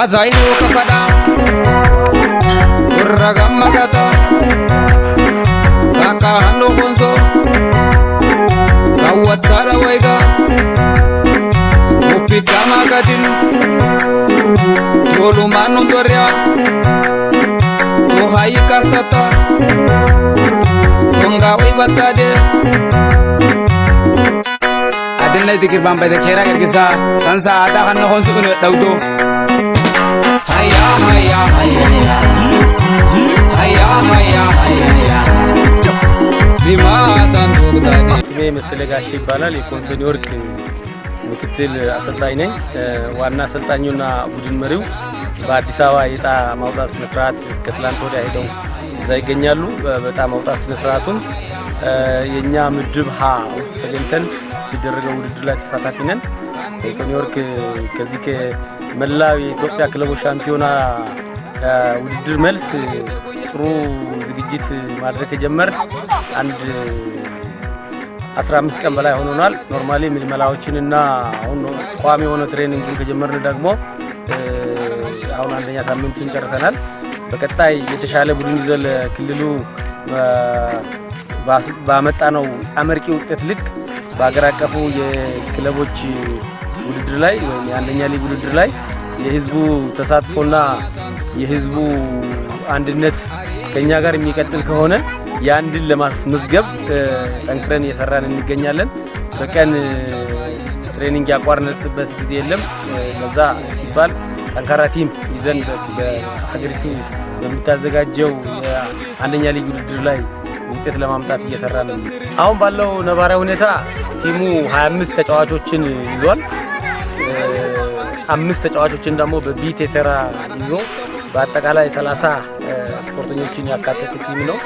Azainu kafada urragam magata Kaka hanu khunso Kawat kara waiga Upika magadin Tolu manu dorya Tuhai kasata Tunggawi batade Adinna dikir bambai de kera gergisa Tansa ada hanu khunso kunu dauto Haya haya haya haya haya haya Dimatan dugdani ስሜ መሰለ ጋሽ ይባላል የኮንሶኒዮርክ ምክትል አሰልጣኝ ነኝ ዋና አሰልጣኙና ቡድን መሪው በአዲስ አበባ የዕጣ ማውጣት ስነ ስርዓት ከትላንት ወዲያ ሄደው እዛ ይገኛሉ በዕጣ ማውጣት ስነ ስርዓቱን የኛ ምድብ ሀ ውስጥ ተገኝተን ይደረገው ውድድር ላይ ተሳታፊ ነን ኮንሶኒዮርክ ከዚህ ከመላው የኢትዮጵያ ክለቦች ሻምፒዮና ውድድር መልስ ጥሩ ዝግጅት ማድረግ ጀመር አንድ 15 ቀን በላይ ሆኖናል ኖርማሊ ምልመላዎችንና አሁን ቋሚ ሆነ ትሬኒንግን ከጀመርን ደግሞ አሁን አንደኛ ሳምንቱን ጨርሰናል በቀጣይ የተሻለ ቡድን ይዘል ክልሉ ባመጣነው አመርቂ ውጤት ልክ በአገር አቀፉ የክለቦች ውድድር ላይ ወይ የአንደኛ ሊግ ውድድር ላይ የህዝቡ ተሳትፎና የህዝቡ አንድነት ከኛ ጋር የሚቀጥል ከሆነ ያንድን ለማስመዝገብ ጠንክረን እየሰራን እንገኛለን በቀን ትሬኒንግ ያቋርነትበት ጊዜ የለም ለዛ ሲባል ጠንካራ ቲም ይዘን በሀገሪቱ በሚታዘጋጀው አንደኛ ሊግ ውድድር ላይ ውጤት ለማምጣት እየሰራን ነው አሁን ባለው ነባራዊ ሁኔታ ቲሙ 25 ተጫዋቾችን ይዟል 5 ተጫዋቾችን ደግሞ በቢት የሰራ ይዞ በአጠቃላይ 30 ስፖርተኞችን ያካተተ ቲም ነው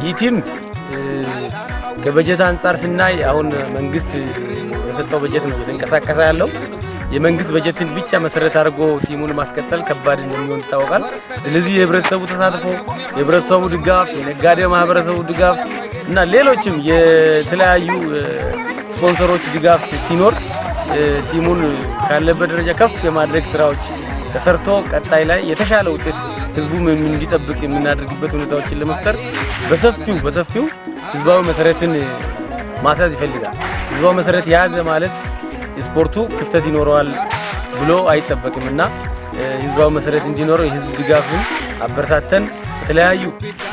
ይህ ቲም ከበጀት አንፃር ስናይ አሁን መንግስት የሰጠው በጀት ነው የተንቀሳቀሰ ያለው የመንግስት በጀትን ብቻ መሰረት አድርጎ ቲሙን ማስቀጠል ከባድ እንደሚሆን ይታወቃል ስለዚህ የህብረተሰቡ ተሳትፎ የህብረተሰቡ ድጋፍ የነጋዴ ማህበረሰቡ ድጋፍ እና ሌሎችም የተለያዩ ስፖንሰሮች ድጋፍ ሲኖር ቲሙን ካለበት ደረጃ ከፍ የማድረግ ስራዎች ተሰርቶ ቀጣይ ላይ የተሻለ ውጤት ህዝቡ እንዲጠብቅ የምናደርግበት ሁኔታዎችን ለመፍጠር በሰፊው ህዝባዊ መሰረትን ማሳዝ ይፈልጋል ህዝባዊ መሰረት ያዘ ማለት ስፖርቱ ክፍተት ይኖረዋል ብሎ አይጠበቅምና ህዝባዊ መሰረት እንዲኖረው የህዝብ ድጋፍን አበረታተን የተለያዩ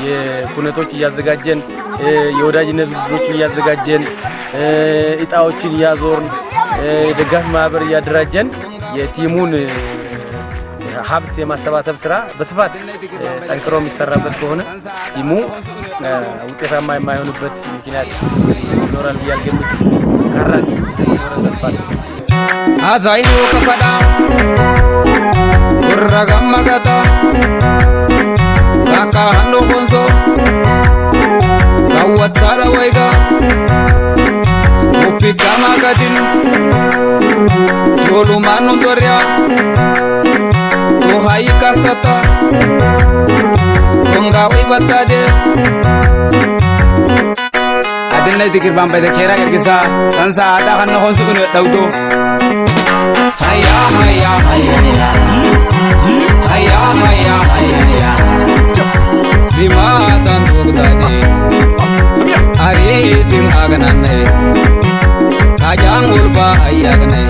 የኩነቶች ያዘጋጀን የወዳጅነት ውድድሮችን ያዘጋጀን እጣዎችን ያዞርን የደጋፍ ማህበር ያደራጀን የቲሙን ሀብት የማሰባሰብ ስራ በስፋት ጠንክሮ የሚሰራበት ከሆነ ቲሙ ውጤታማ የማይሆንበት ምክንያት ይኖራል ያልገምት ካራቲ ወረን ተስፋል Azainu kafada urragam magata Kaka hanu khunso Kawat kara waiga Upika magadin Tolu manu dorya Tuhai kasata Tunggawi batade Adinna dikir bambai de kera gergisa Tansa ada hanu khunso kunu dauto Haya haya haya haya haya haya Dimatan dugdani Aritin aganane Kajang ulba ayagne